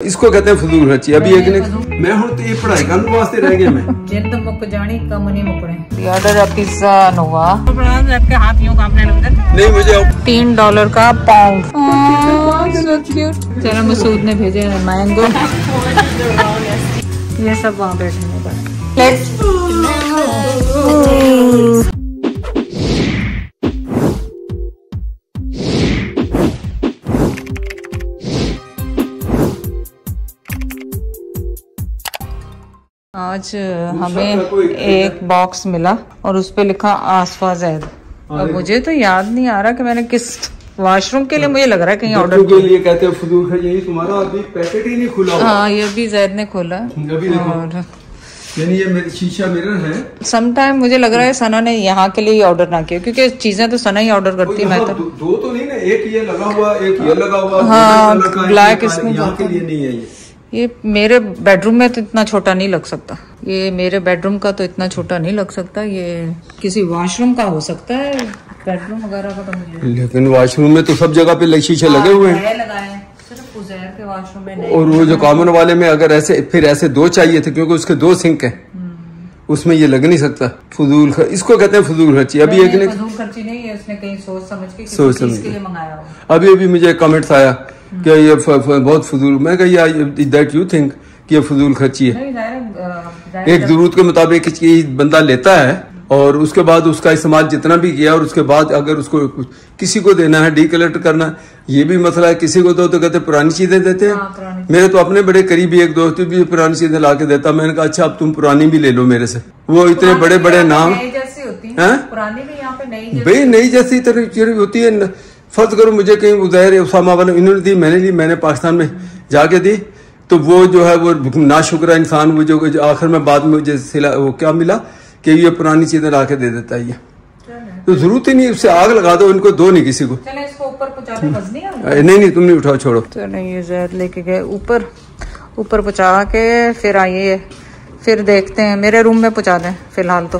इसको कहते हैं फजूल खर्ची। अभी एक ने मैं हूं तो ये पढ़ाई करने वास्ते रह गया मैं जिंद मुक जानी कम नहीं मुकने। ऑर्डर पिज्जा नोवा आपके हाथ यूं कांपने लगते नहीं मुझे $3 का पाउंड। So cute. चलो मसूद ने भेजे हैं मैंगो। ये सब वहाँ बैठने का। आज हमें एक बॉक्स मिला और उस पे लिखा आसफा जैद। और मुझे तो याद नहीं आ रहा कि मैंने किस वॉशरूम के लिए, मुझे लग रहा है कहीं ऑर्डर के लिए कहते हैं फजूल खर्ची। यही तुम्हारा अभी पैकेट ही नहीं खुला। हाँ ये भी जैद ने खोला और यानी ये मेरी शीशा मिरर है। सम टाइम मुझे लग रहा है सना ने यहाँ के लिए ऑर्डर ना किया, क्योंकि चीजें तो सना ही ऑर्डर करती है। मैं तो दो तो नहीं ना, एक ये लगा हुआ एक ये लगा हुआ। हाँ ब्लैक इसमें यहाँ के लिए नहीं है ये मेरे बेडरूम में तो इतना छोटा नहीं लग सकता। ये मेरे बेडरूम का तो इतना छोटा नहीं लग सकता। ये किसी वॉशरूम का हो सकता है, बेडरूम वगैरह का तो मुझे। लेकिन वॉशरूम में तो सब जगह पे शीशे लगे हुए हैं। सिर्फ उज़ैर के वॉशरूम में नहीं। और वो जो कॉमन वाले में अगर ऐसे फिर ऐसे दो चाहिए थे, क्योंकि उसके 2 सिंक हैं, उसमें ये लग नहीं सकता। फजूल इसको कहते हैं फजूल खर्ची। अभी एक ने फजूल खर्ची नहीं है, उसने कहीं सोच समझ के के लिए मंगाया हो। अभी मुझे कमेंट्स आया कि ये बहुत फजूल। मैं कहा दैट यू थिंक कि ये फजूल खर्ची है। एक जरूरत के मुताबिक चीज बंदा लेता है और उसके बाद उसका इस्तेमाल जितना भी किया और उसके बाद अगर उसको किसी को देना है, डीकलेक्ट करना, ये भी मसला है। किसी को तो कहते पुरानी चीजें देते हैं। मेरे तो अपने बड़े करीबी एक दोस्त भी पुरानी चीजें ला के देता। मैंने कहा अच्छा अब तुम पुरानी भी ले लो मेरे से। वो इतने बड़े बड़े नाम भाई नई जैसी तरह होती है। फर्ज करो मुझे कहीं उज़ैर उसामा वाला इन्होंने दी, मैंने ली, मैंने पाकिस्तान में जाके दी, तो वो जो है वो नाशुक्र इंसान, वो जो आखिर में बाद में मुझे वो क्या मिला कि ये पुरानी चीजें ला के दे देता है। ये तो जरूरत ही नहीं, उससे आग लगा दो, इनको दो नहीं किसी को। चले इसको ऊपर पहुंचा दो, बस नहीं तुम नहीं उठाओ, छोड़ो। तो नहीं ये जहर लेके गए ऊपर पहुंचा के फिर आइए, फिर देखते हैं। मेरे रूम में पहुंचा दें फिलहाल तो।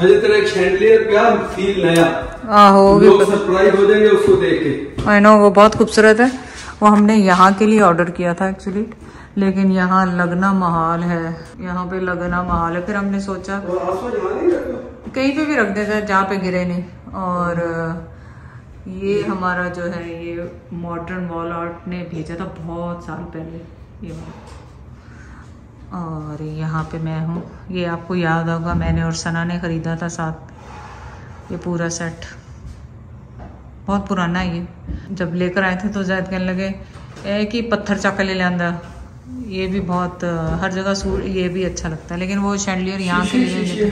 आहो सरप्राइज हो जाएंगे उसको देख के। आई नो वो बहुत खूबसूरत है। वो हमने यहाँ के लिए ऑर्डर किया था एक्चुअली, लेकिन यहाँ लगना महाल है। यहाँ पे लगना महाल है। फिर हमने सोचा कहीं पे भी रख देते हैं जहाँ पे गिरे नहीं। और ये हमारा जो है ये मॉडर्न वॉल आर्ट ने भेजा था बहुत साल पहले ये वाला। और यहाँ पे मैं हूँ, ये आपको याद होगा मैंने और सना ने खरीदा था साथ। ये पूरा सेट बहुत पुराना है। ये जब लेकर आए थे तो ज़ायद कहने लगे कि पत्थर चक ले लिया। ये भी बहुत हर जगह सूट, ये भी अच्छा लगता है। लेकिन वो शैंडलियर यहाँ के लिए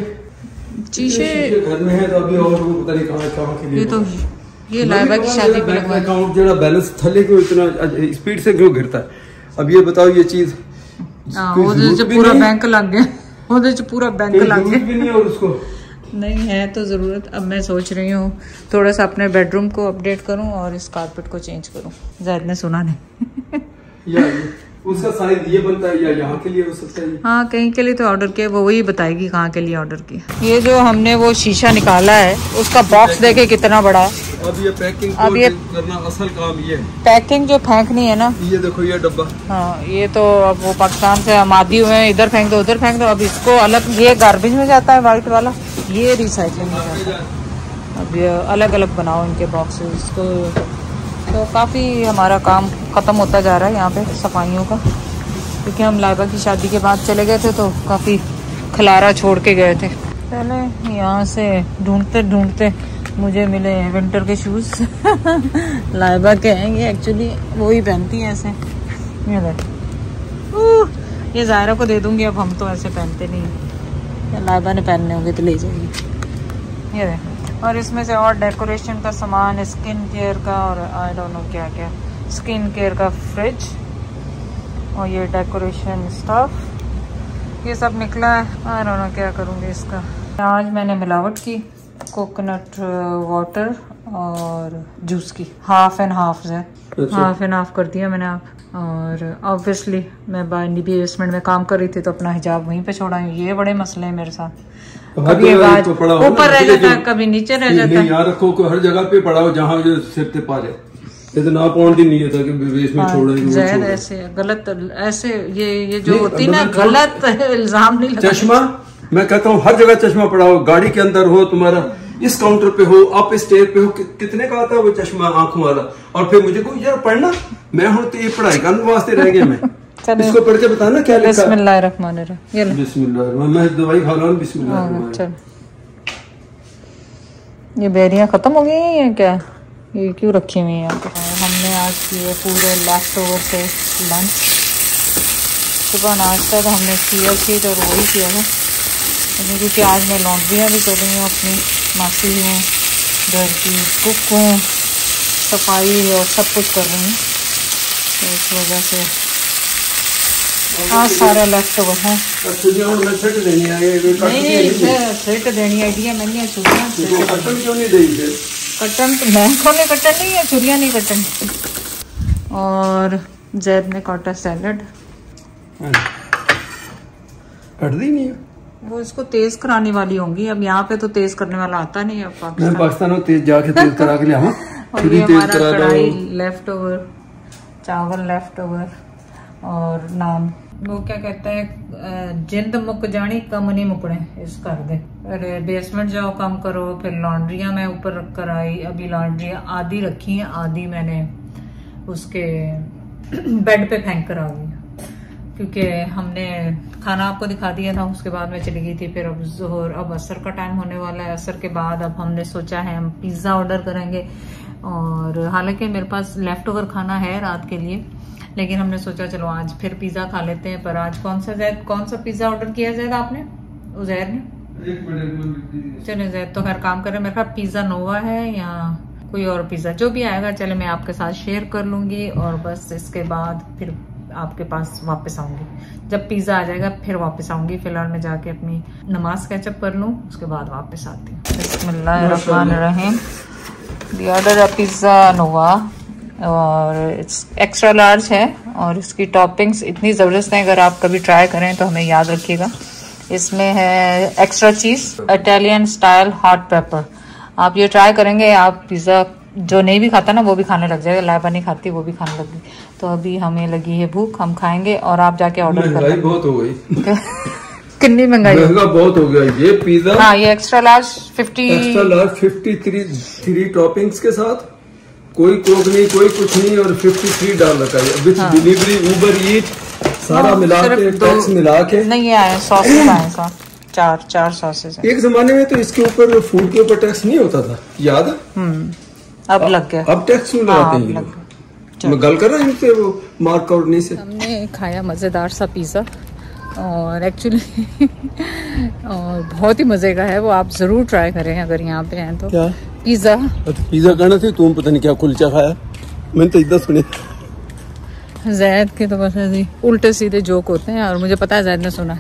शीशे घर में है तो अभी और वो पता नहीं कहाँ के लिए। ये तो ये लाइबा की शादी पे लगवा अकाउंट जरा बैलेंस थले क्यों इतना स्पीड से क्यों गिरता है। अब ये बताओ ये चीज पूरा बैंक लग गया, पूरा बैंक लग गया भी नहीं और उसको नहीं है तो जरूरत। अब मैं सोच रही हूँ थोड़ा सा अपने बेडरूम को अपडेट करूँ और इस कारपेट को चेंज करूँ। ज़ायद ने सुना नहीं। उसका साइज ये बनता है या यहाँ के लिए हो सकता है। हाँ कहीं के लिए तो ऑर्डर किया, वो वही बताएगी कहाँ के लिए ऑर्डर किया। ये जो हमने वो शीशा निकाला है उसका बॉक्स देखे कितना बड़ा है। अब ये पैकिंग अब ये करना असल काम ये है। पैकिंग जो फेंकनी है ना, ये देखो ये डब्बा। हाँ ये तो अब वो पाकिस्तान से हम आदि हुए हैं, इधर फेंक दो उधर फेंक दो। अब इसको अलग, ये गार्बेज में जाता है व्हाइट वाला, ये रिसाइकलिंग में जाता है। अब ये अलग अलग बनाओ इनके बॉक्सेस इसको। तो काफ़ी हमारा काम ख़त्म होता जा रहा है यहाँ पे सफाइयों का, क्योंकि हम लाइबा की शादी के बाद चले गए थे तो काफ़ी खलारा छोड़ के गए थे। पहले यहाँ से ढूंढते ढूंढते मुझे मिले विंटर के शूज़। लाइबा के हैं ये, एक्चुअली वो ही पहनती है ऐसे। ये ज़ायरा को दे दूँगी, अब हम तो ऐसे पहनते नहीं हैं। लाइबा ने पहनने होंगे तो ले जाएगी। ये देख। और इसमें से और डेकोरेशन का सामान, स्किन केयर का और आई डोंट नो क्या क्या, स्किन केयर का फ्रिज और ये डेकोरेशन स्टफ, ये सब निकला है। आई डोंट नो क्या करूँगी इसका। आज मैंने मिलावट की कोकोनट वाटर और जूस की, हाफ एंड हाफ है। हाफ एंड हाफ कर दिया मैंने आप। और ऑब्वियसली मैं बेसमेंट में काम कर रही थी तो अपना हिजाब वहीं पे छोड़ा। ये बड़े मसले हैं मेरे साथ। कभी ऊपर रह जाता है, कभी नीचे रह जाता है। यहाँ रखो, हर जगह पे पड़ा हो जहाँ सिर पे पा जाए। इतना पौंड ही नहीं है था कि बेसमेंट छोड़ेंगे। जैद ऐसे गलत, ऐसे ये जो होती ना गलत इल्जाम नहीं लगाना। चश्मा मैं कहता हूँ हर जगह चश्मा पड़ा हो, गाड़ी के अंदर हो, तुम्हारा इस काउंटर पे हो, आप स्टेज पे हो, कितने का आता है वो चश्मा आंखों वाला। और फिर मुझे को यार पढ़ना, मैं हूँ तो ये पढ़ाई करने वास्ते रह गया मैं। इसको पढ़ के बताना क्या लिखा है। बिस्मिल्लाहिर्रहमानिर्रहीम। बिस्मिल्लाह, मैं दवाई खा रहा हूँ। बिस्मिल्लाह। ये बेरियां खत्म हो गई हैं क्या? ये क्यों रखी हुई हैं? हमने आज किए पूरे लेफ्ट ओवर से लंच। सुबह नाश्ता तो हमने किया थी तो वही किया था, क्योंकि आज मैं लॉन्ड्रियाँ भी कर रही हूँ, अपनी मासी हूँ, घर की कुक हूँ, सफाई और सब कुछ कर रही हूँ, तो इस वजह से आज सारा लेफ्ट ओवर है। नहीं सेट देनी आइडिया नहीं है। छुरियाँ कटन क्यों नहीं देगी? कटन तो मैं खोने कटन नहीं है, छुरियाँ नहीं कटन। और जैद ने काटा सैलड, कट दी नहीं है वो इसको तेज कराने वाली होंगी। अब यहाँ पे तो तेज करने वाला आता नहीं है पाकिस्तान में, तेज जाके तेज करा के लिया। और ये हमारा कढ़ाई लेफ्ट ओवर, चावल लेफ्ट ओवर और नान। वो क्या कहते हैं, जिंद मुक जानी कम नहीं मुकने इस कर दे। अरे बेसमेंट जाओ कम करो, फिर लॉन्ड्रियां मैं ऊपर रख कर आई। अभी लॉन्ड्रियां आधी रखी हैं, आधी मैंने उसके बेड पे फेंक कर आ गई, क्योंकि हमने खाना आपको दिखा दिया था, उसके बाद मैं चली गई थी। फिर अब जोहर, अब असर का टाइम होने वाला है। असर के बाद अब हमने सोचा है हम पिज्ज़ा ऑर्डर करेंगे। और हालांकि मेरे पास लेफ्ट ओवर खाना है रात के लिए, लेकिन हमने सोचा चलो आज फिर पिज्ज़ा खा लेते हैं। पर आज कौन सा पिज्ज़ा ऑर्डर किया जैद आपने? उजैर ने? चले जैद तो खैर काम करे, मेरे पास पिज्ज़ा नोवा है या कोई और पिज्ज़ा, जो भी आएगा चले मैं आपके साथ शेयर कर लूंगी। और बस इसके बाद फिर आपके पास वापस आऊंगी। जब पिज्ज़ा आ जाएगा फिर वापस आऊंगी। फिलहाल मैं जाके अपनी नमाज कैचअप कर लूँ, उसके बाद वापस आती हूँ। बिस्मिल्लाहिर्रहमानिर्रहीम। दी ऑर्डर अ पिज्ज़ा नोवा और इट्स एक्स्ट्रा लार्ज है। और इसकी टॉपिंग्स इतनी ज़बरदस्त हैं, अगर आप कभी ट्राई करें तो हमें याद रखिएगा। इसमें है एक्स्ट्रा चीज़, इटालियन स्टाइल हॉट पेपर। आप ये ट्राई करेंगे, आप पिज़्ज़ा जो नहीं भी खाता ना वो भी खाने लग जाएगा। लाइबा नहीं खाती, वो भी खाने लगी। तो अभी हमें लगी है भूख, हम खाएंगे और आप जाके ऑर्डर कर। महंगाई बहुत हो गई। कितनी महंगाई? महंगा बहुत हो गया। ये पिज्जा, हाँ ये एक्स्ट्रा लार्ज 53 टॉपिंग्स के साथ, कोई कोक नहीं, कोई कुछ नहीं, और $53 का है। विथ डिलीवरी, उबर ईट, सारा मिला के, टैक्स मिला के। नहीं आया, सॉसेस आए साथ, चार सॉसेस। एक जमाने में तो इसके ऊपर, फूड के ऊपर टैक्स नहीं होता था, याद है? अब लग गया। अब टैक्स में लगाते हैं लोग। मैं गल कर रहा हूँ इनसे, वो मार्क आउट नहीं से। हमने खाया मजेदार सा पिज्जा, और एक्चुअली और बहुत ही मजे का है वो। आप जरूर ट्राई करें अगर यहाँ पे हैं तो। क्या पिज्जा? पिज्जा कहना थी तुम, पता नहीं क्या कुलचा खाया। मैंने तो इधर सुने। जैद के तो बस ऐसे उल्टे सीधे जोक होते हैं, और मुझे पता है जैद ने सुना।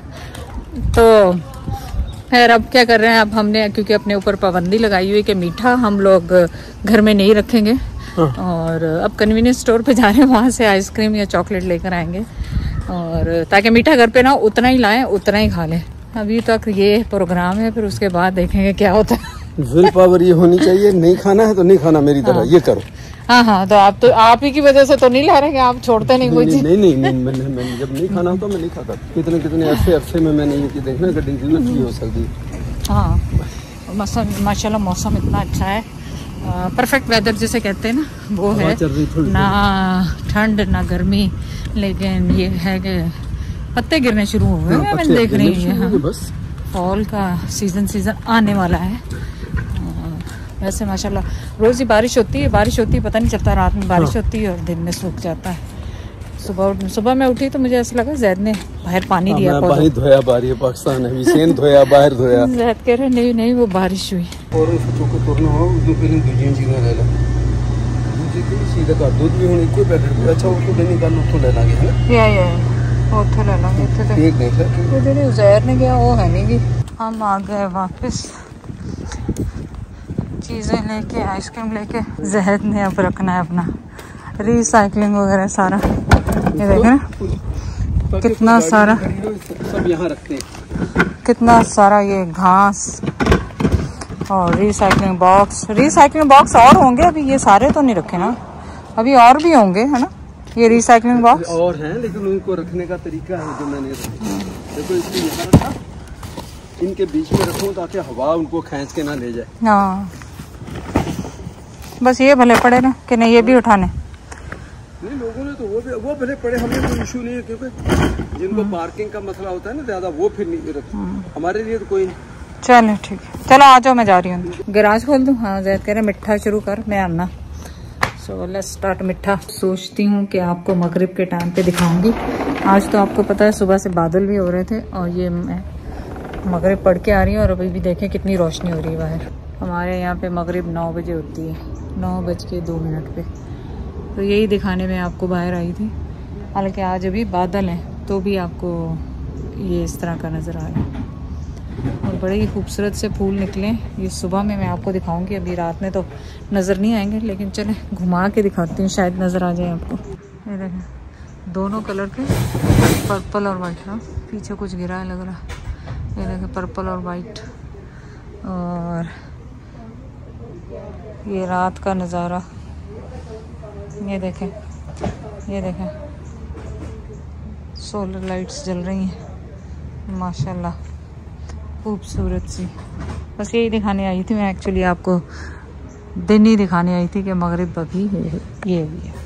तो खैर अब क्या कर रहे हैं, अब हमने क्योंकि अपने ऊपर पाबंदी लगाई हुई कि मीठा हम लोग घर में नहीं रखेंगे। हाँ। और अब कन्वीनियंस स्टोर पे जा रहे हैं, वहाँ से आइसक्रीम या चॉकलेट लेकर आएंगे, और ताकि मीठा घर पे ना उतना ही लाएं, उतना ही खा लें। अभी तक ये प्रोग्राम है, फिर उसके बाद देखेंगे क्या होता है। विल पावर ये होनी चाहिए, नहीं खाना है तो नहीं खाना, मेरी तरह। हाँ। ये करो। हाँ, तो आप ही की वजह से तो नहीं ला रहे, आप छोड़ते नहीं कोई चीज। नहीं, मैंने जब नहीं खाना होता मैं नहीं खाता। कितने अरसे में मैंने ये देखना कि हो सकती। हाँ, माशाल्लाह मौसम इतना अच्छा है, परफेक्ट वेदर जिसे कहते हैं ना, वो है। ना ठंड ना गर्मी, लेकिन ये है कि पत्ते गिरने शुरू हो गए। मैंने देख रही है बस फॉल का सीजन आने वाला है। वैसे माशाल्लाह रोज ही बारिश होती है, पता नहीं चलता। रात में बारिश होती है और दिन में सूख जाता है। सुबह मैं उठी तो मुझे ऐसा लगा जैद ने बाहर पानी दिया, पानी धोया बाहर, पाकिस्तान है, हुसैन धोया बाहर धोया। जैद कह रहे नहीं वो बारिश हुई। और सीधा कर दूध भी हुन इको पैकेट। अच्छा उसको देने का उठो ले लांगे है उठो ले लांगे। एक देख ले वो जेडी उजैर ने गया वो है नहीं। हम आ गए वापस चीजें लेके, आइसक्रीम लेके। जहद ने अब रखना है अपना रिसाइकलिंग वगैरह सारा। ये देख रहे कितना सारा, सब यहाँ रखते हैं। कितना सारा ये घास और रिसाइकलिंग बॉक्स और होंगे अभी। ये सारे तो नहीं रखे ना, अभी और भी होंगे, है ना, ये रिसाइकलिंग बॉक्स और हैं, लेकिन उनको रखने का तरीका है जो मैंने देखो इसको यहाँ रखा, इनके बीच में रखूँ ताकि हवा उनको खींच के ना ले जाए। हाँ, बस ये भले पड़े ना कि नहीं, ये भी उठाने नहीं, लोगों ने तो वो भले पड़े, हमें कोई इशू नहीं है, क्योंकि जिनको पार्किंग का मसला होता है ना ज्यादा, वो फिर नहीं रखते, हमारे लिए तो कोई नहीं। चलो ठीक है, चलो आ जाओ, मैं जा रही हूँ। गिराज खोल दूँ? हाँ, जैद कह रहे मिठा शुरू कर, मैं आना। सो लेट्स स्टार्ट मिठा। सोचती हूँ कि आपको मगरिब के टाइम पे दिखाऊंगी। आज तो आपको पता है सुबह से बादल भी हो रहे थे, और ये मैं मगरिब पढ़ के आ रही हूँ, और अभी भी देखें कितनी रोशनी हो रही है बाहर। हमारे यहाँ पे मगरिब 9 बजे होती है, 9:02 पे। तो यही दिखाने में आपको बाहर आई थी। हालांकि आज अभी बादल हैं, तो भी आपको ये इस तरह का नज़र आ रहा है, और बड़े ही खूबसूरत से फूल निकले। ये सुबह में मैं आपको दिखाऊंगी, अभी रात में तो नज़र नहीं आएंगे, लेकिन चले घुमा के दिखाती हूँ, शायद नज़र आ जाए आपको। ये देखें, दोनों कलर के, पर्पल और वाइट। हाँ, पीछे कुछ गिरा है लग रहा है। ये देखें, पर्पल और वाइट, और ये रात का नज़ारा। ये देखें, ये देखें, सोलर लाइट्स जल रही हैं माशाल्लाह, खूबसूरत सी। बस यही दिखाने आई थी मैं, एक्चुअली आपको दिन ही दिखाने आई थी कि मगरिब अभी ये भी है।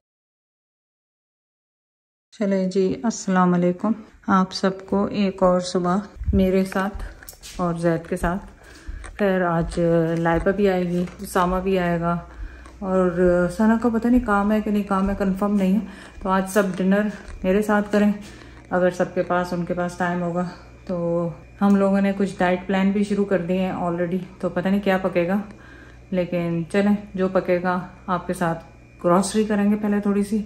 चले जी, अस्सलाम वालेकुम आप सबको एक और सुबह मेरे साथ और जैद के साथ। फिर आज लाइबा भी आएगी, सामा भी आएगा, और सना का पता नहीं काम है कि नहीं काम है, कंफर्म नहीं है। तो आज सब डिनर मेरे साथ करें, अगर सबके पास उनके पास टाइम होगा। तो हम लोगों ने कुछ डाइट प्लान भी शुरू कर दिए हैं ऑलरेडी, तो पता नहीं क्या पकेगा, लेकिन चलें जो पकेगा आपके साथ। ग्रॉसरी करेंगे पहले थोड़ी सी,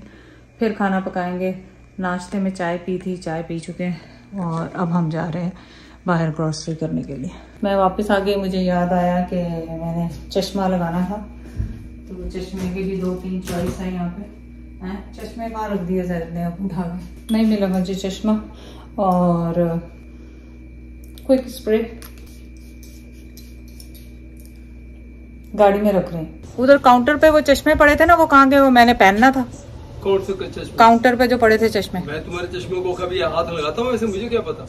फिर खाना पकाएंगे। नाश्ते में चाय पी थी, चाय पी चुके हैं, और अब हम जा रहे हैं बाहर ग्रॉसरी करने के लिए। मैं वापस आ गई, मुझे याद आया कि मैंने चश्मा लगाना था, तो चश्मे की भी 2-3 चॉइस है यहाँ पे। चश्मे कहाँ रख दिए जैद ने, अब उठा के नहीं मिला मुझे चश्मा। और क्विक स्प्रे गाड़ी में रख रहे हैं। उधर काउंटर पे वो चश्मे पड़े थे ना, वो कहाँ गए? वो मैंने पहनना था। कौन से चश्मे? काउंटर पे जो पड़े थे चश्मे। मैं तुम्हारे चश्मे को कभी हाथ लगाता हूँ वैसे, मुझे क्या पता,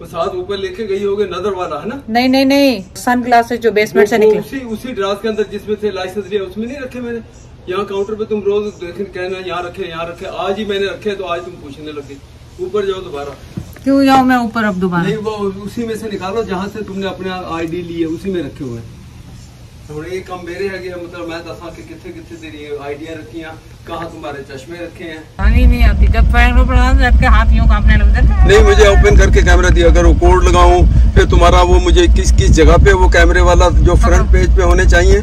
उस हाथ ऊपर लेके गई होगी, नजर वाला है ना? नहीं नहीं नहीं, सन ग्लासेस जो बेसमेंट से निकले, उसी ड्रास के अंदर जिसमें से लाइसेंस लिया, उसमें नहीं रखे मैंने। यहाँ काउंटर पे तुम रोज कहना यहाँ रखे यहाँ रखे, आज ही मैंने रखे, तो आज तुम पूछने लगे। ऊपर जाओ दोबारा। क्यों जाऊँ मैं ऊपर अब दोबारा? नहीं, वो उसी में से निकालो जहाँ से तुमने अपने ID ली है, उसी में रखे हुए हैं। ये कम मेरे है, मतलब मैं दसा के कितने कितने तेरी आइडिया रखी हैं, कहाँ तुम्हारे चश्मे रखे हैं। नहीं आती, जब के हाथ यूं कांपने लगते हैं। नहीं, मुझे ओपन करके कैमरा दिया, अगर वो कोड लगाऊं फिर तुम्हारा वो मुझे किस किस जगह पे वो कैमरे वाला जो फ्रंट पेज पे होने चाहिए।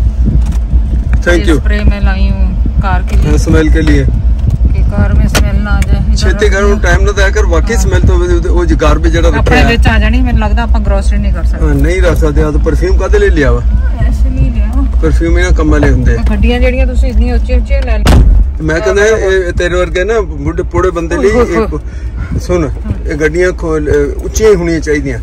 Thank you. स्प्रे में लाई हूँ कार के लिए, स्मेल के लिए, कि कार में स्मेल ना आ जाए। छेती करो, टाइम ना दया कर, वाकई स्मेल तो वो गार्बेज जड़ा रखा है। आ जानी, मैंने लगता आप ग्रोसरी नहीं कर सकते। नहीं रख सकते, तो परफ्यूम कादे ले लिया वा? ऐसे नहीं लिया, परफ्यूम ही ना कमाले हुंदे। गड्डियां ਜਿਹੜੀਆਂ ਤੁਸੀਂ इतनी ਉੱਚੀ ਉੱਚੀ ਲੈ ਲਈ। मैं कहना तेरे वर्गे ना बुढ़े पूरे बंदे लिए सुन, गड्डियां उच्चियां होनी चाहिए,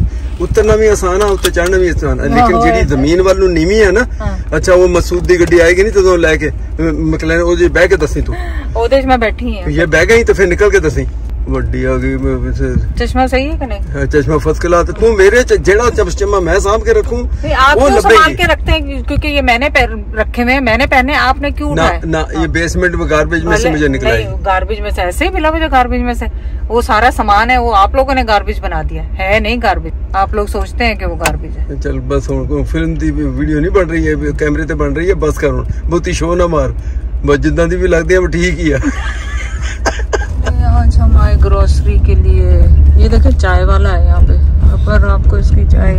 उतरना भी आसान है, उत्ते चढ़ना भी आसान है, लेकिन जी जमीन वालों नीवी है ना। अच्छा, वो मसूद की गड्डी आएगी नहीं तो लैके मकलैन ओ बह के दसी, तू ओदे मैं बैठी है, ये बह गई तो फिर निकल के दसी। वड्डी आ गई। चश्मा सही है कि नहीं? चश्मा फर्स्ट क्लास। तू मेरे जेड़ा चश्मा मैं सांभ के रखूं, आप वो संभाल के रखते हैं, क्योंकि ये मैंने रखे हुए, मैंने पहने, आपने क्यों उठाए? ना, ये बेसमेंट में गार्बेज में से मुझे निकला है। गार्बेज में से ऐसे ही मिला मुझे, गार्बेज में से। वो सारा सामान है, वो आप लोगों ने गार्बेज बना दिया है, नहीं गार्बेज। आप लोग सोचते हैं कि वो गार्बेज है। चल बस, फिल्म की वीडियो नहीं बन रही है, कैमरे ते बन रही है, बस कर, बहुती शो ना मार, बस जिदा दी भी लगती है वो ठीक ही है। आज हम आए ग्रोसरी के लिए। ये देखे चाय वाला है यहाँ पे, पर आपको इसकी चाय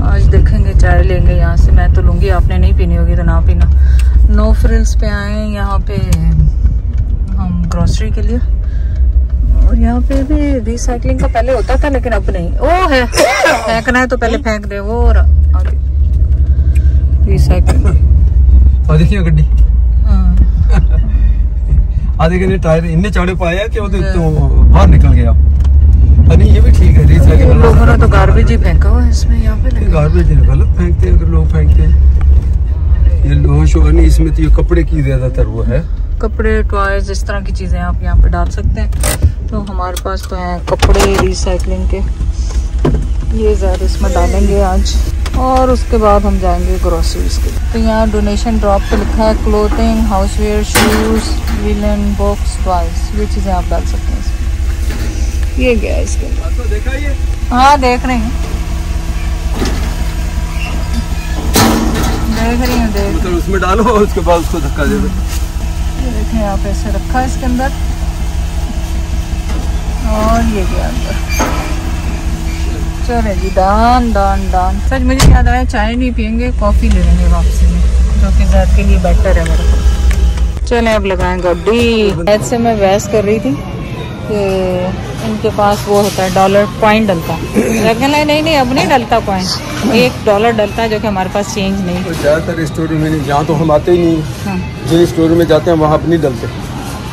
आज देखेंगे, चाय लेंगे यहाँ से। मैं तो लूंगी, आपने नहीं पीनी होगी तो ना पीना। नो फ्रिल्स पे आए यहाँ पे हम ग्रोसरी के लिए, और यहाँ पे भी रिसाइकलिंग का पहले होता था, लेकिन अब नहीं। ओ है, फेंकना है तो पहले फेंक दे वो, और आगे रिसाइकलिंग। और देखिए गड्डी, आधे के टायर इन्ने चौड़े पाए हैं कि वो तो बाहर निकल गया। नहीं, ये भी ठीक है, रिसाइकल। लोगों ने तो गार्बेज ही फेंका हुआ है इसमें, यहाँ पे। गार्बेज गलत फेंकते हैं अगर लोग फेंकते हैं। ये लोहा शोहा नहीं, इसमें तो ये कपड़े की ज्यादातर वो है, कपड़े, टॉयज, इस तरह की चीजें आप यहाँ पे डाल सकते हैं। तो हमारे पास तो हैं कपड़े रिसाइकलिंग के, ये ज़्यादा इसमें डालेंगे आज। और उसके बाद हम जाएंगे ग्रोसरीज के। तो यहाँ डोनेशन ड्रॉप पे लिखा है clothing, houseware, shoes, villain box, toys, ये चीज़ें आप डाल सकते हैं इसमें। ये गया इसके अंदर, देखा ये? हाँ देख रहे हैं, देख रही हूँ, देख तो उसमें डालो और उसके बाद उसको धक्का दे दो। ये देखें आप, ऐसे रखा है इसके अंदर, और ये गया अंदर। चले जी, डान डान डान। सच मुझे याद आया, चाय नहीं पियेंगे, कॉफ़ी ले लेंगे वापसी में, जो कि ज़्यादा के लिए बेटर है मेरे को। चलें अब लगाएं गाड़ी। ऐसे मैं बहस कर रही थी कि इनके पास वो होता है डॉलर पॉइंट डलता है, नहीं अब नहीं डलता पॉइंट, $1 डलता है, जो कि हमारे पास चेंज नहीं। तो ज़्यादातर स्टोर में नहीं, जहाँ तो हम आते ही नहीं। हाँ। जिन स्टोर में जाते हैं वहाँ पर नहीं डलते,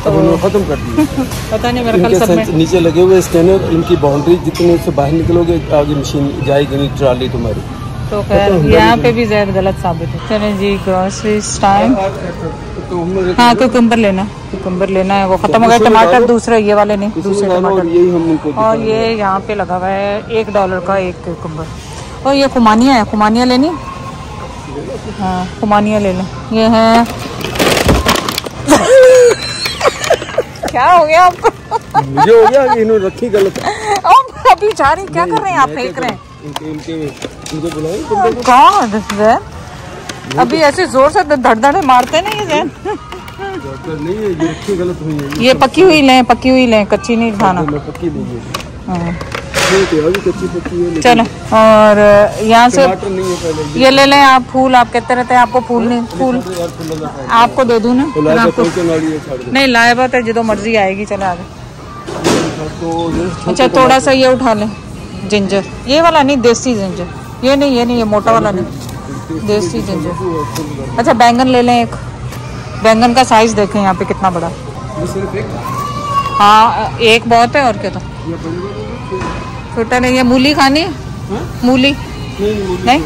तो उन्होंने खत्म कर दिया। पता नहीं, मेरे ख्याल सब में नीचे लगे हुए स्कैनर, इनकी बाउंड्री जितने से बाहर निकलोगे आगे मशीन जाएगी नहीं, ट्राली तुम्हारी। तो खैर यहाँ पे भी ज़्यादा गलत साबित है। चलें जी, ग्रोसरी टाइम। हाँ कुकुम्बर लेना, कुकुम्बर लेना है, वो खत्म हो गया। टमाटर दूसरे, ये वाले नहीं, दूसरे टमाटर। और ये यहाँ पे लगा हुआ है $1 का एक कुकुम्बर। और ये खुमानिया है, खुमानिया लेनी? हाँ खुमानिया ले लें। ये है क्या हो गया आपको? मुझे हो गया कि इन्होंने रखी गलत। अभी जा रही, क्या कर रहे हैं आप? फेंक रहे हैं? कौन? अभी ऐसे जोर से धड़ मारते नहीं है जैन। नहीं है, ये रखी गलत हुई है। ये पकी हुई लें, पकी हुई लें, कच्ची नहीं खाना। पक्की नहीं है। चलो, और यहाँ से ये ले लें आप। फूल आप कहते रहते हैं, आपको फूल नहीं, फूल आपको दे दूँ ना? नहीं लाए बात है, जो मर्जी आएगी। चले आगे। अच्छा थोड़ा सा ये उठा लें, जिंजर, ये वाला नहीं, देसी जिंजर। ये नहीं ये मोटा वाला नहीं, देसी जिंजर। अच्छा बैंगन ले लें एक, बैंगन का साइज देखें यहाँ पे कितना बड़ा। हाँ एक बहुत है, और क्या था, छोटा नहीं है। मूली खानी है? मूली नहीं,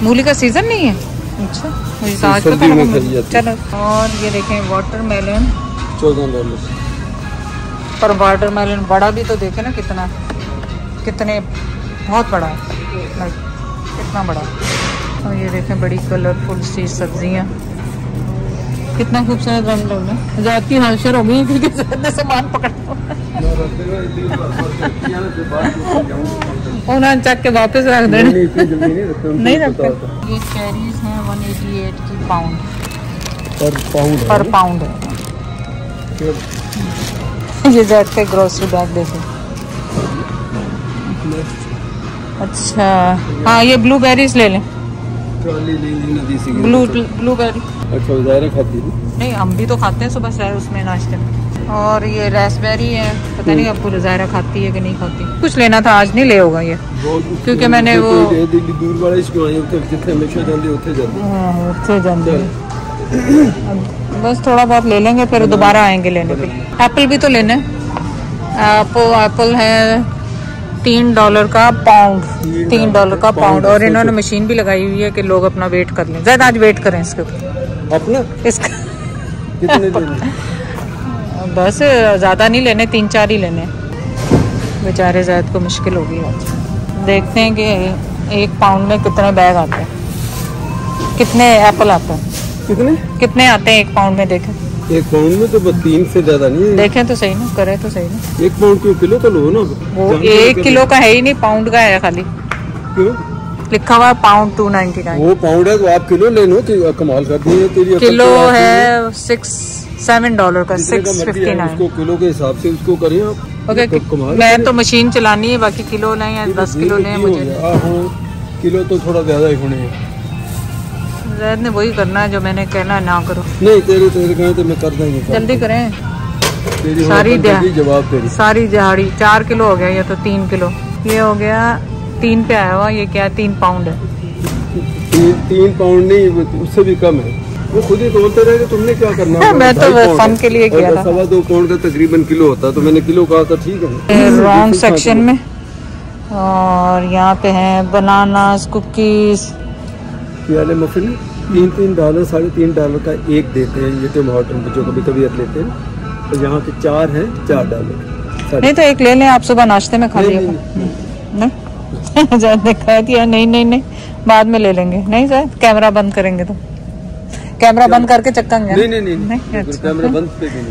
मूली का सीजन नहीं है। अच्छा मुझे तो आज पता लगा। चलो, और ये देखें वाटरमेलन, $14। पर वाटरमेलन बड़ा भी तो देखे ना कितना, कितने बहुत बड़ा है, कितना बड़ा। और ये देखें बड़ी कलरफुल सी सब्जियाँ, कितना खूबसूरत रंग है। जाती हालशर हो गई क्योंकि सामान पकड़ उन्होंने चक के वापस रख देना, नहीं रखते। ये चेरीज हैं 188 की पाउंड पर पाउंड है। ये जेड के ग्रोसरी बैग देखो। अच्छा हाँ, ये ब्लूबेरीज ले लें, ब्लूबेरी। अच्छा ज़ायरा खाती है? नहीं हम भी तो खाते हैं सुबह सैर उसमें नाश्ते में। और ये रास्पबेरी है, पता नहीं आपको ज़ायरा खाती है कि नहीं खाती। कुछ लेना था, आज नहीं ले होगा ये, क्योंकि मैंने वो दूर वाला इसको बस थोड़ा बहुत ले लेंगे, फिर दोबारा आएंगे लेने के लिए। एप्पल भी तो लेना है। एप्पल है $3 का पाउंड, $3 का पाउंड। और इन्होंने मशीन भी लगाई हुई है कि लोग अपना वेट कर लें। ज़्यादा आज वेट करें इसके ऊपर अपना, इसका कितने लेने? बस ज़्यादा नहीं लेने, 3-4 ही लेने। बेचारे ज़ायद को मुश्किल होगी आज। देखते हैं कि 1 पाउंड में कितने बैग आते हैं, कितने एप्पल आते हैं, कितने आते हैं 1 पाउंड में। देखें 1 पाउंड में तो 3 से ज्यादा नहीं है। देखें तो सही ना, करे तो सही ना। 1 पाउंड क्यों, किलो तो लो ना। वो 1 किलो का है ही नहीं, पाउंड का है खाली। क्यों लिखा हुआ है पाउंड 299। वो पाउंड है तो आप किलो ले लो, कमाल कर दी है तेरी। किलो है $7 का, $6.59। किलो के हिसाब से उसको करिए आप। ओके मैं तो मशीन चलानी है, बाकी किलो लें या 10 किलो लें मुझे। किलो तो थोड़ा ज्यादा ही होने हैं। ज़ैद ने वही करना है जो मैंने कहना है, ना करो। नहीं तेरे कहे तो मैं कर देंगे, जल्दी करें। तेरी सारी जवाब तेरी सारी दिहाड़ी 4 किलो हो गया, ये तो 3 किलो। ये हो गया 3 पे आया हुआ। ये क्या 3 पाउंड है? 3 पाउंड नहीं, उससे भी कम है। वो खुद ही तोलते रहे, तुमने क्या करना? मैं तो फन के लिए किया था। 2.25 पाउंड का तकरीबन किलो होता, तो मैंने किलो कहा था, ठीक है। रॉन्ग सेक्शन में। और यहाँ पे हैं बनानास, कुकीज, वाले मफिन $3 $3.5 का एक देते हैं ये टिम हॉर्टन पे, जो कभी कभी लेते हैं। तो यहाँ पे 4 है, $4। नहीं तो एक ले लें आप, सुबह नाश्ते में खा लिया नहीं दिखा दिया। नहीं बाद में ले लेंगे। नहीं सर कैमरा बंद करेंगे तो कैमरा बंद करके चक्केंगे। नहीं कैमरा बंद पे नहीं।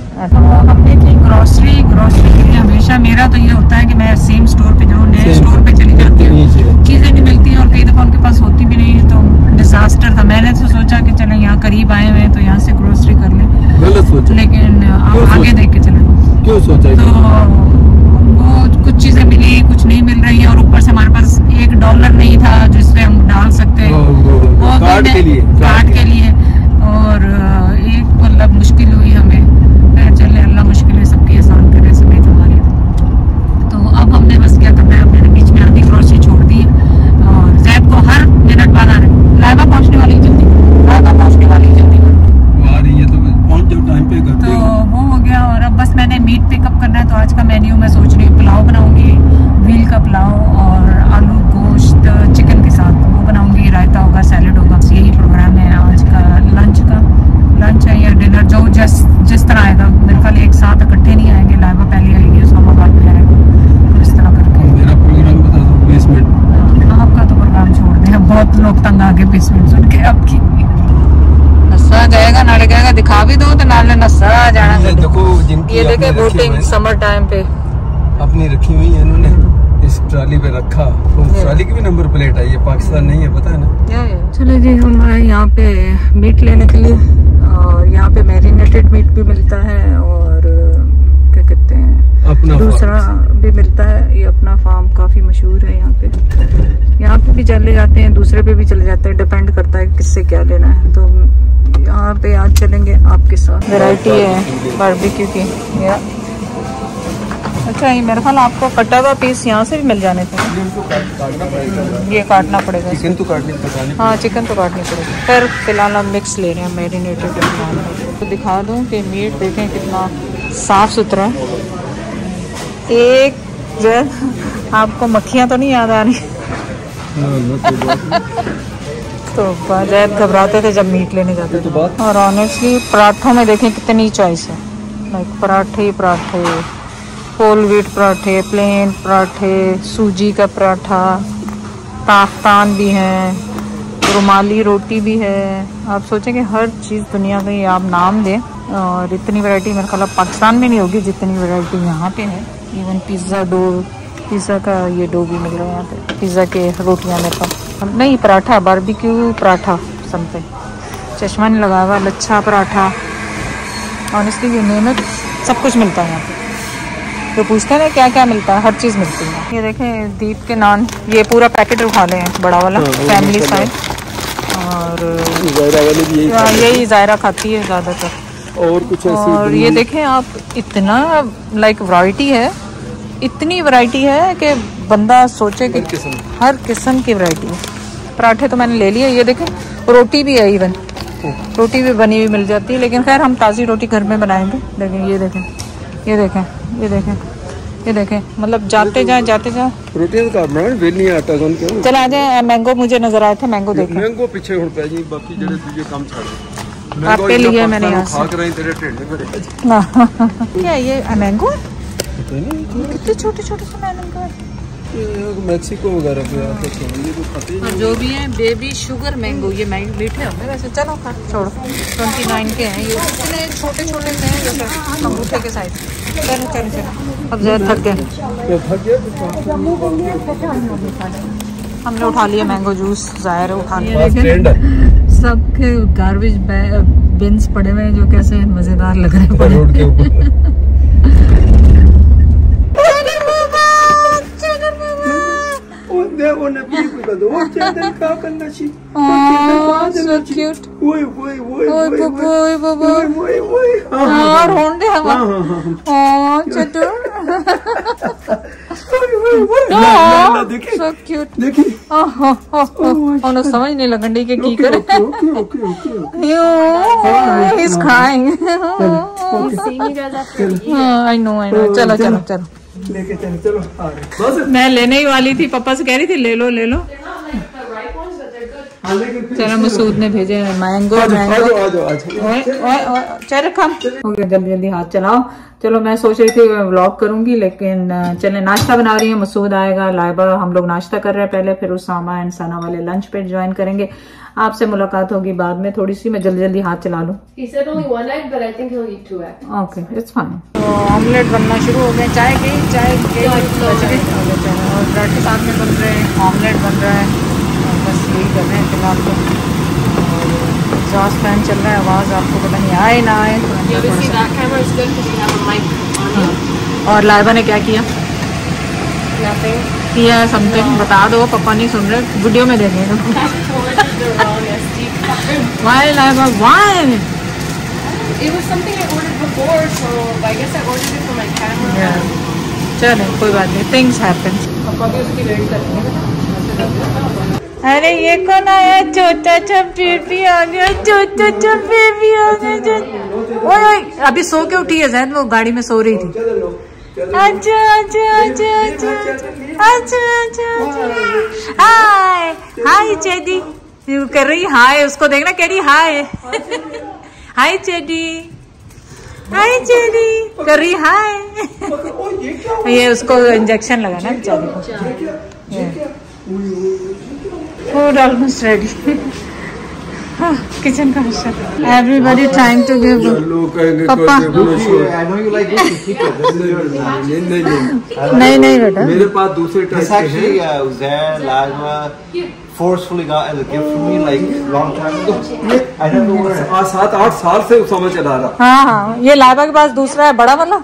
हमने की ग्रोसरी के लिए हमेशा मेरा तो ये होता है कि मैं सेम स्टोर पे जाऊँ, नए स्टोर पे चली जाती हूँ, चीजें नहीं मिलती हैं और कई दफा उनके पास होती भी नहीं है, तो डिजास्टर था। मैंने तो सोचा कि चले यहाँ करीब आए हुए हैं तो यहाँ से ग्रोसरी कर लें, गलत सोचा। लेकिन आगे देख के चले। क्यों सोचा? तो वो कुछ चीजें मिली, कुछ नहीं मिल रही है, और ऊपर से हमारे पास $1 नहीं था जिससे हम डाल सकते हैं वो कार्ड के लिए। और एक मतलब मुश्किल हुई हमें, चले अल्लाह मुश्किलें सबकी आसान करे समेत हमारी। तो अब हमने बस क्या करना है, हमने बीच में आधी ग्रोसरी छोड़ दी और जैब को हर मिनट बाद आना है, लाइबा पहुँचने वाली जल्दी आ रही है तो पहुँच जाओ टाइम पे करते। तो वो हो गया। और अब बस मैंने मीट पिकअप करना है, तो आज का मेन्यू मैं सोच रही हूँ पुलाव बनाऊंगी, व्हील का पुलाव और आलू गोश्त चिकन के साथ वो बनाऊंगी, रायता होगा, सैलेड होगा। यही प्रोग्राम है आज का। लंच है या डिनर, जो जिस तरह आएगा। मेरे ख्याल एक साथ इकट्ठे नहीं आएंगे, लाइबा पहले आएगी उसका बाद में आएगा, तो इस तरह करके। मेरा प्रोग्राम बता दो 20 मिनट। आपका तो प्रोग्राम छोड़ दे, बहुत लोग तंग आगे 20 मिनट सुन के आपकी। नशा जाएगा नाले कहेगा दिखा भी दो तो नाले नशा आ जाना। देखो ये देखे बोटिंग समर टाइम पे अपनी रखी हुई है इन्होंने, इस ट्राली पे रखा। ट्राली की भी नंबर प्लेट है, ये पाकिस्तान नहीं है, पता है ना। चलो जी हम आए यहाँ पे मीट लेने के लिए, और यहाँ पे मैरिनेटेड मीट भी मिलता है और क्या कहते हैं अपना दूसरा भी मिलता है। ये अपना फार्म काफी मशहूर है यहाँ पे। यहाँ पे भी चले जाते हैं, दूसरे पे भी चले जाते हैं, डिपेंड करता है किससे क्या लेना है। तो यहाँ पे आज चलेंगे आपके साथ। वैरायटी है बारबेक्यू की। अच्छा ये मेरे ख्याल आपको कटा हुआ पीस यहाँ से भी मिल जाने थे। ये काटना पड़ेगा, चिकन तो काटनी पड़ेगा। हाँ चिकन तो काटनी पड़ेगी। फिर फिलहाल हम मिक्स ले रहे हैं मैरिनेटेड। तो दिखा दूँ कि मीट देखें कितना साफ सुथरा है। एक जो आपको मक्खियाँ तो नहीं याद आ रही? तो जैद घबराते थे जब मीट लेने जाते थे। और ऑनेस्टली पराठों में देखें कितनी चॉइस है। लाइक पराठे होल व्हीट पराठे, प्लेन पराठे, सूजी का पराठा, ताफ्तान भी है, रुमाली रोटी भी है। आप सोचें कि हर चीज़ दुनिया का आप नाम दें, और इतनी वैरायटी मेरे ख्याल पाकिस्तान में नहीं होगी जितनी वैरायटी यहाँ पे है। इवन पिज़्ज़ा का ये डो भी मिल रहा है यहाँ पे। पिज़्ज़ा के रोटियाँ मेरे को नहीं, पराठा बारबेक्यू पराठा समथिंग, चश्मा नहीं लगा हुआ, लच्छा पराठा, ऑनेस्टली ये नेम इट, सब कुछ मिलता है यहाँ पे। तो पूछते हैं ना क्या क्या मिलता है, हर चीज़ मिलती है। ये देखें दीप के नान, ये पूरा पैकेट उठा लें बड़ा वाला, फैमिली साइज। और यही ज़ायरा खाती है ज़्यादातर। और कुछ और ये देखें आप, इतना लाइक वैरायटी है, इतनी वैरायटी है कि बंदा सोचे कि हर किस्म की वैरायटी है। पराठे तो मैंने ले लिए। ये देखें रोटी भी है, इवन रोटी भी बनी हुई मिल जाती है, लेकिन खैर हम ताज़ी रोटी घर में बनाएंगे। लेकिन ये देखें मतलब जाते जाए रोटी का वेलनी आटा कौन क्या। चल आ जाए। मैंगो मुझे नजर आए थे, मैंगो देखें। मैंगो पीछे हुन पे जी, बाकी जेड़े दूजे काम छाड़े आपके लिए मैंने यहाँ से क्या ये मैंगो कितने छोटे से मैंगो है। मैक्सिको वगैरह पे आते हैं ये तो खाते हैं। जो भी है बेबी शुगर मैंगो, ये मीठे होंगे वैसे। चलो खा छोड़ो, 29 के हैं ये, इतने छोटे से हैं जैसे अंगूठे के साइज। चलो अब ज़्यादा थक गए। हमने उठा लिया मैंगो जूस, ज़ाहिर उठा लिया। सबके गार्बेज बिन्स पड़े हुए हैं जो कैसे मज़ेदार लग रहे हैं रोड के ऊपर। समझ नहीं लगन डी के की करे। चलो लेके चलो। मैं लेने ही वाली थी, पापा से कह रही थी ले लो। चलो मसूद ने भेजे मैंगो। चलो कम हो गया, जल्दी जल्दी हाथ चलाओ। चलो मैं सोच रही थी व्लॉग करूंगी, लेकिन चले नाश्ता बना रही हूँ। मसूद आएगा, लाइबा, हम लोग नाश्ता कर रहे हैं पहले, फिर उसामा एंड सना वाले लंच पे ज्वाइन करेंगे। आपसे मुलाकात होगी बाद में थोड़ी सी। मैं जल्दी जल्दी हाथ चला लूँ। Okay it's fine. तो ऑमलेट बनना शुरू हो गए। चाय गई और ब्रेड के साथ में बन रहे हैं, ऑमलेट बन रहा है। बस यही कर रहे हैं फिलहाल तो। और एग्जॉस्ट फैन चल रहा है, आवाज़ आपको पता नहीं आए ना आए। और लाइबा ने क्या किया समथिंग बता दो, पापा नहीं सुन रहे, वीडियो में देखेंगे। Why Laiba why? It was something I ordered before, so I guess I ordered it for my camera. Yeah. चलो कोई बात नहीं, things happen. पापा भी उसकी वेट करते हैं। अरे ये कौन आया? छोटा सा बेबी आ गया, छोटा सा बेबी आ गया। ओए अभी सो के उठी है जैद, वो गाड़ी में सो रही थी। अच्छा अच्छा अच्छा अच्छा अच्छा अच्छा हाय हाय चेदी कर रही हाय, उसको देखना कह रही हाय हाय चेदी, हाय चेदी कर रही हाय। ये उसको इंजेक्शन लगा ना बेचारी को। Food almost ready. किचन का एवरीबडी ट्राइंग टू गिव पापा। नहीं बेटा, मेरे पास दूसरे forcefully got as a gift for me like long time ago. I don't know where. 7-8 साल से समझ चला रहा। हाँ, ये लाइबा के पास दूसरा है बड़ा वाला।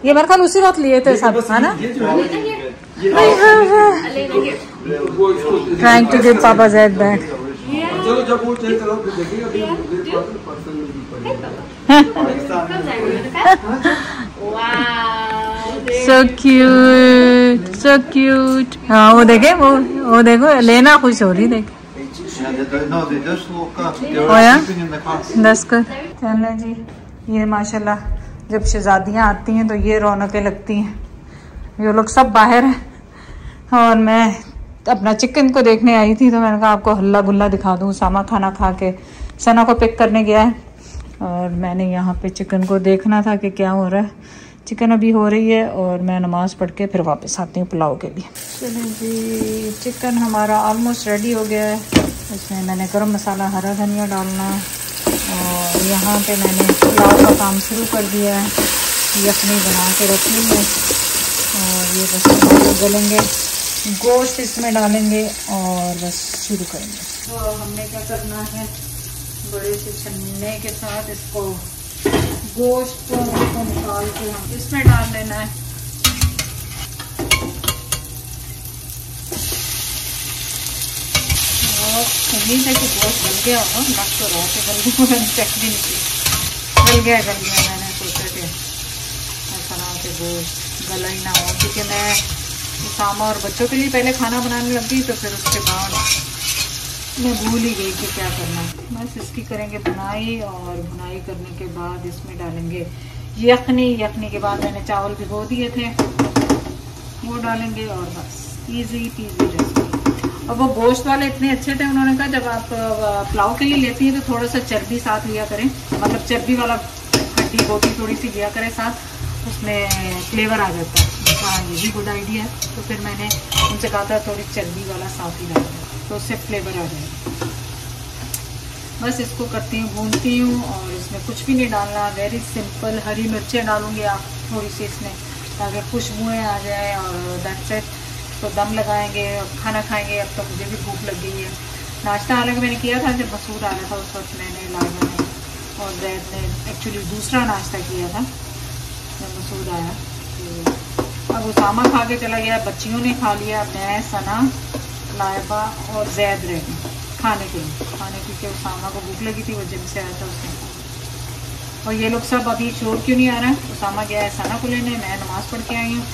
ये मेरे ख्याल उसी वक्त लिए थे सब, है ना? Trying to give Papa Zaid back. चलो जब वो चेंज करो फिर देखेंगे। So cute, so cute. हाँ वो देखे, वो देखो लेना खुश हो रही देख। चलो जी, ये माशाल्लाह जब शहजादियाँ आती हैं तो ये रौनकें लगती हैं। ये लोग सब बाहर हैं और मैं अपना चिकन को देखने आई थी, तो मैंने कहा आपको हल्ला गुल्ला दिखा दूँ। सामा खाना खा के सना को पिक करने गया है और मैंने यहाँ पे चिकन को देखना था कि क्या हो रहा है। चिकन अभी हो रही है और मैं नमाज़ पढ़ के फिर वापस आती हूँ पुलाव के लिए। चलिए जी, चिकन हमारा ऑलमोस्ट रेडी हो गया है। इसमें मैंने गरम मसाला, हरा धनिया डालना और यहाँ पे मैंने पुलाव का काम शुरू कर दिया है। यखनी बना के रख ली है और ये बस गलेंगे, गोश्त इसमें डालेंगे और बस शुरू करेंगे। तो हमने क्या करना है, बड़े से छन्ने के साथ इसको गोश्त को निकाल के हम इसमें डाल देना है। और उम्मीद है कि गोश्त गल गया होगा, मत तो रहा कि गल गया, मैंने चेक भी नहीं किया। गल गया मैंने सोचा कि ऐसा ना कि गोश्त गला ही ना हो, क्योंकि मैं उसामा और बच्चों के लिए पहले खाना बनाने लगी तो फिर उसके बाद मैं भूल ही गई कि क्या करना है। बस इसकी करेंगे बुनाई और बुनाई करने के बाद इसमें डालेंगे यखनी। यखनी के बाद मैंने चावल भिगो दिए थे, वो डालेंगे और बस इजी पीजी रेसिपी। और वो गोश्त वाले इतने अच्छे थे, उन्होंने कहा जब आप पुलाव के लिए लेती हैं तो थोड़ा सा चर्बी साथ लिया करें, मतलब चर्बी वाला हड्डी बोटी थोड़ी सी लिया करें साथ, उसमें फ्लेवर आ जाता है। हाँ ये भी गुड आइडिया है। तो फिर मैंने उनसे कहा था थोड़ी चर्बी वाला साथ ही डाल तो उससे फ्लेवर आ जाएगा। बस इसको करती हूँ, भूनती हूँ और इसमें कुछ भी नहीं डालना, वेरी सिंपल। हरी मिर्चें डालूंगी आप थोड़ी सी इसमें, ताकि खुशबुएँ आ जाए और दैट्स इट। तो दम लगाएंगे और खाना खाएंगे। अब तो मुझे भी भूख लग गई है। नाश्ता हालांकि मैंने किया था जब मसूद आ रहा था, उस वक्त मैंने लाइबा ने और जैद ने एक्चुअली दूसरा नाश्ता किया था जब मसूद आया। तो अब उसामा खा के चला गया, बच्चियों ने खा लिया, मैं, सना, लाइबा और जैद रहे खाने के लिए। क्योंकि उसामा को भूख लगी थी, वो जिम से आया था उसने। और ये लोग सब अभी शोर क्यों नहीं आ रहा है, उसामा गया है सना को लेने, मैं नमाज़ पढ़ के आई हूँ।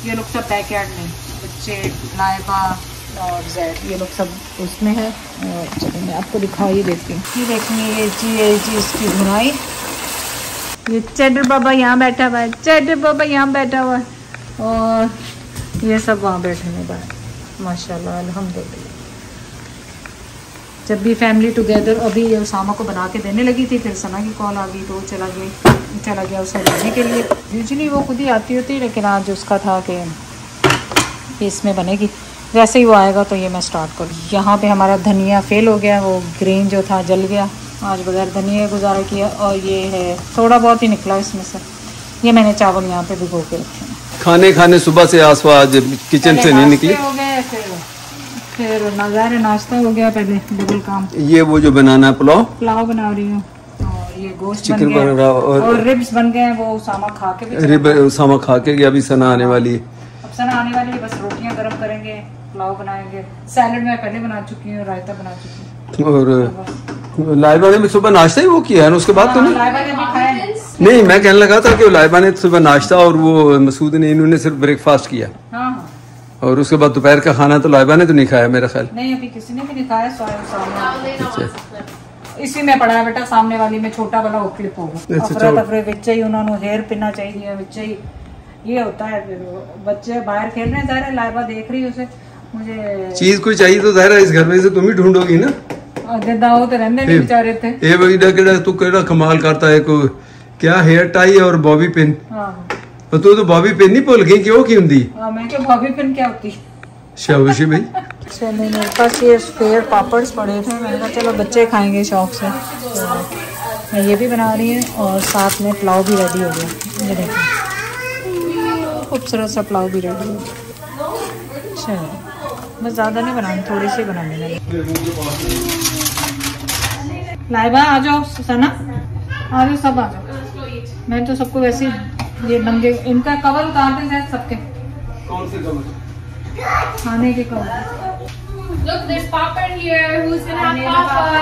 ये लोग सब बैकयार्ड में, बच्चे, लाइबा और जैद, ये लोग सब उसमें है। और चलो मैं आपको दिखा ही देती हूँ। ये देखिए ये चीज़ की भुनाई। ये चैटर बाबा यहाँ बैठा हुआ है, चैटर बाबा यहाँ बैठा हुआ है और ये सब वहाँ बैठे हैं बाहर। माशाल्लाह अल्हम्दुलिल्लाह। जब भी फैमिली टुगेदर। अभी उसामा को बना के देने लगी थी, फिर सना की कॉल आ गई तो वो चला गया उसे लेने के लिए। यूजुअली वो खुद ही आती होती, लेकिन आज उसका था कि इसमें बनेगी। जैसे ही वो आएगा तो ये मैं स्टार्ट करूँ। यहाँ पे हमारा धनिया फेल हो गया, वो ग्रेन जो था जल गया। आज बगैर धनिया गुजारा किया। और ये है थोड़ा बहुत ही निकला इसमें से। ये मैंने चावल यहाँ पे भिगो के रखे हैं। खाने सुबह से आसवा आज किचन से नहीं निकली। हो गए फिर नज़ारे नाश्ता हो गया, पहले डबल काम। ये वो जो बनाना है पुलाव बना रही हूँ, और ये गोश्त चिकन बन रहा और रिब्स बन गए हैं। वो उसामा खा के भी रिब उसामा खा के गया। अभी सना आने वाली है। अब सना आने वाली है, बस रोटियां गर्म करेंगे, पुलाव बनाएंगे। सैलेड मैं पहले बना चुकी हूँ, रायता बना चुकी हूँ। और लाइबा ने भी सुबह नाश्ता ही वो किया है ना, उसके बाद तो नहीं। लाइबा ने भी खाया नहीं, मैं कहने लगा था कि लाइबा ने सुबह नाश्ता और वो मसूद ने, इन्होंने सिर्फ ब्रेकफास्ट किया। हाँ। और उसके बाद दोपहर का खाना तो लाइबा ने तो नहीं खाया मेरा ख्याल। नहीं, अभी किसी ने भी नहीं खाया। इसी में पड़ा है बेटा, सामने वाली में छोटा वाला वो क्लिप होगा। अफरे विच ही उन्होंने हेयर पिना चाहिए, विच ही ये होता है। फिर बच्चे बाहर खेल रहे हैं, ज़ाहिर लाइबा देख रही है उसे। मुझे चीज कोई चाहिए तो ज़ाहिर इस घर में से तुम ही ढूंढोगी ना। वो तो रहने नहीं बेचारे थे। ये वही तू केड़ा कमाल करता है को क्या हेयर टाई और बॉबी पिन। तो तू बॉबी पिन नहीं भूल गई क्यों की हुंदी? मैं क्या बॉबी पिन क्या होती? शाबाशी भाई। चलो मेरे पास ये स्पेयर पापड़ पड़े थे, मैंने कहा चलो बच्चे खाएंगे शौक से, तो मैं ये भी बना रही हूँ। और साथ में पुलाव भी रेडी हो गया। ये देखिए खूबसूरत सा पुलाव भी रेडी हो गया। चलो बस ज़्यादा नहीं बनानी, थोड़ी सी बनानी है। लाइबा आ जाओ, सना आ जाओ, सब आ जाओ। मैं तो सबको वैसे ये नंगे इनका कवर उतारते हैं सबके। कौन से कवर? खाने के cover. Look, there's Papa here. Who's gonna have Papa?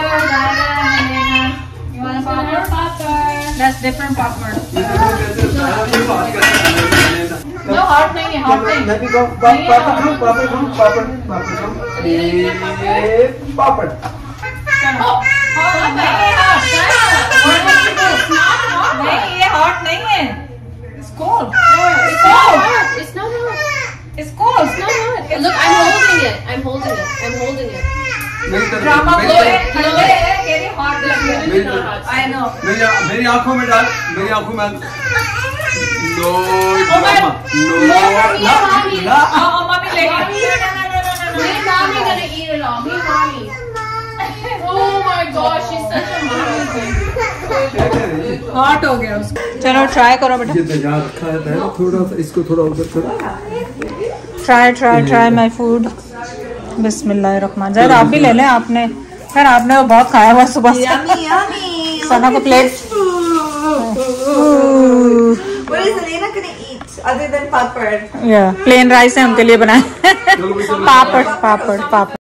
You want Papa? That's different Papa. No, hot नहीं है, hot नहीं। Let me go. Papa. नहीं, ये hot नहीं है। It's cold. It's not hot. It's not hot. It's cold. It's not hot. Look, I'm holding it. Drama ठंडे है, केरी hot है। I know. मेरी आंखों में डाल, मेरी आंखों में। No, Mommy. मम्मी ले Mommy gonna eat it all. Me, Mommy. Oh my gosh, she's such a mommy. Hot हो गया उसको। चलो ट्राई करो बेटा। ये तैयार रखा है थोड़ा सा, इसको थोड़ा उधर करो। Try my food. बिस्मिल्लाहिर्रहमान। ज़रा आप भी ले लें, आपने खैर आपने वो बहुत खाया हुआ सुबह से। सना को plate. What is Elena gonna eat other than papad? Plain rice है उनके लिए बनाए। पापड़।